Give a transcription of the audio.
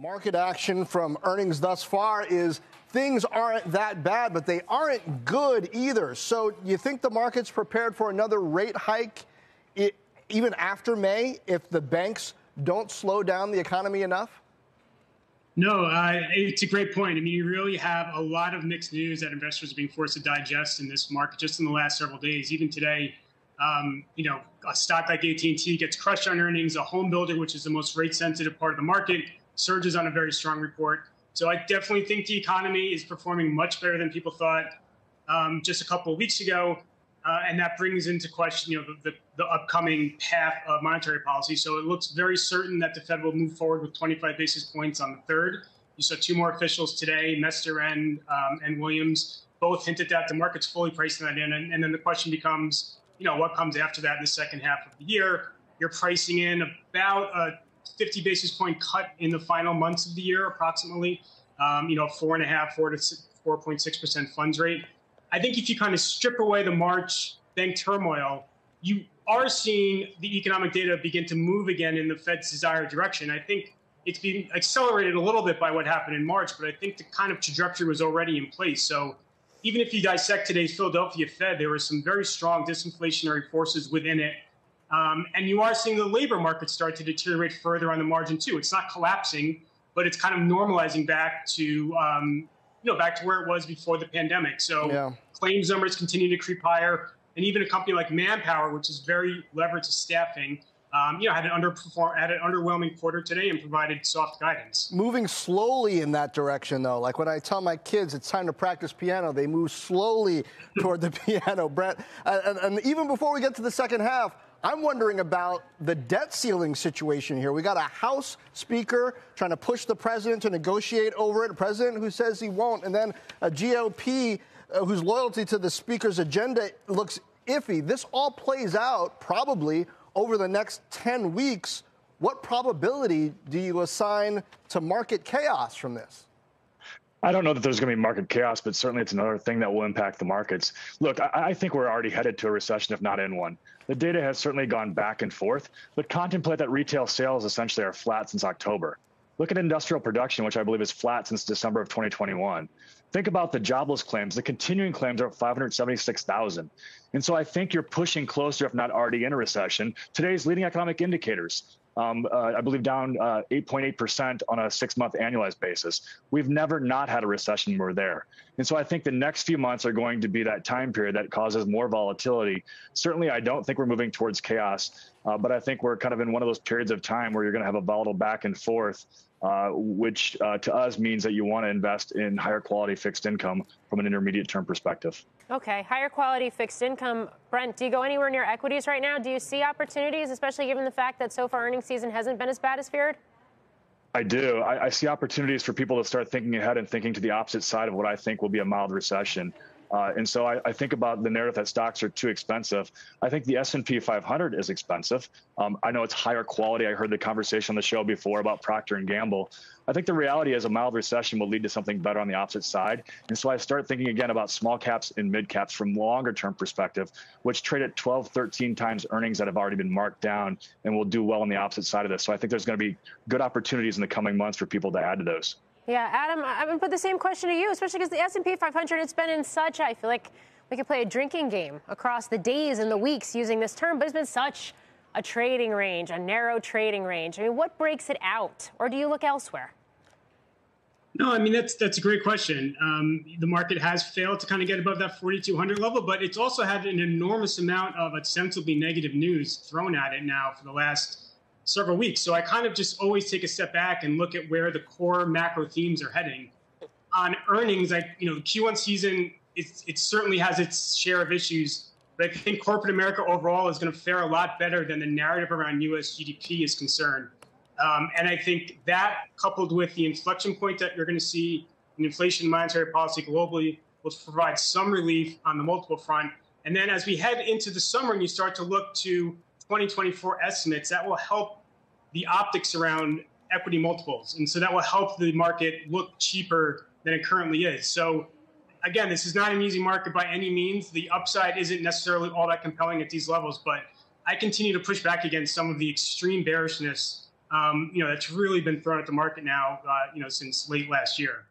Market action from earnings thus far is things aren't that bad, but they aren't good either. So you think the market's prepared for another rate hike even after May if the banks don't slow down the economy enough? No, it's a great point. I mean, you really have a lot of mixed news that investors are being forced to digest in this market just in the last several days. Even today, a stock like AT&T gets crushed on earnings. A home builder, which is the most rate-sensitive part of the market, surges on a very strong report. So I definitely think the economy is performing much better than people thought just a couple of weeks ago. And that brings into question, the upcoming path of monetary policy. So it looks very certain that the Fed will move forward with 25 basis points on the 3rd. You saw two more officials today, Mester and Williams, both hinted that the market's fully pricing that in. And then the question becomes, what comes after that in the second half of the year? You're pricing in about a 50 basis point cut in the final months of the year, approximately, 4.5, 4 to 4.6% funds rate. I think if you kind of strip away the March bank turmoil, you are seeing the economic data begin to move again in the Fed's desired direction. I think it's being accelerated a little bit by what happened in March, but I think the kind of trajectory was already in place. So even if you dissect today's Philadelphia Fed, there were some very strong disinflationary forces within it. And you are seeing the labor market start to deteriorate further on the margin, too. It's not collapsing, but it's kind of normalizing back to back to where it was before the pandemic. So claims numbers continue to creep higher. And even a company like Manpower, which is very levered to staffing, had an underwhelming quarter today and provided soft guidance. Moving slowly in that direction, though. Like when I tell my kids it's time to practice piano, they move slowly toward the piano, Brent. And even before we get to the second half, I'm wondering about the debt ceiling situation here. We got a House Speaker trying to push the president to negotiate over it, a president who says he won't, and then a GOP whose loyalty to the Speaker's agenda looks iffy. This all plays out probably over the next 10 weeks. What probability do you assign to market chaos from this? I don't know that there's going to be market chaos, but certainly it's another thing that will impact the markets. Look, I think we're already headed to a recession, if not in one. The data has certainly gone back and forth, but contemplate that retail sales essentially are flat since October. Look at industrial production, which I believe is flat since December of 2021. Think about the jobless claims. The continuing claims are 576,000. And so I think you're pushing closer, if not already in a recession. Today's leading economic indicators, I believe down 8.8% on a 6-month annualized basis. We've never not had a recession when we're there. And so I think the next few months are going to be that time period that causes more volatility. Certainly, I don't think we're moving towards chaos, but I think we're kind of in one of those periods of time where you're going to have a volatile back and forth, which to us means that you want to invest in higher quality fixed income from an intermediate term perspective. Okay, higher quality fixed income. Brent, do you go anywhere near equities right now? Do you see opportunities, especially given the fact that so far earnings season hasn't been as bad as feared? I do. I see opportunities for people to start thinking ahead and thinking to the opposite side of what I think will be a mild recession. And so I think about the narrative that stocks are too expensive. I think the S&P 500 is expensive. I know it's higher quality. I heard the conversation on the show before about Procter & Gamble. I think the reality is a mild recession will lead to something better on the opposite side. And so I start thinking again about small caps and mid caps from longer term perspective, which trade at 12, 13 times earnings that have already been marked down and will do well on the opposite side of this. So I think there's going to be good opportunities in the coming months for people to add to those. Yeah, Adam, I'm going to put the same question to you, especially because the S&P 500, it's been in such, I feel like we could play a drinking game across the days and the weeks using this term, but it's been such a trading range, a narrow trading range. I mean, what breaks it out? Or do you look elsewhere? No, I mean, that's a great question. The market has failed to kind of get above that 4,200 level, but it's also had an enormous amount of ostensibly negative news thrown at it now for the last several weeks. So I kind of just always take a step back and look at where the core macro themes are heading. On earnings, the Q1 season, it certainly has its share of issues, but I think corporate America overall is going to fare a lot better than the narrative around U.S. GDP is concerned. And I think that, coupled with the inflection point that you're going to see in inflation and monetary policy globally, will provide some relief on the multiple front. And then as we head into the summer and you start to look to 2024 estimates, that will help the optics around equity multiples. And so that will help the market look cheaper than it currently is. So again, this is not an easy market by any means. The upside isn't necessarily all that compelling at these levels, but I continue to push back against some of the extreme bearishness that's really been thrown at the market now, since late last year.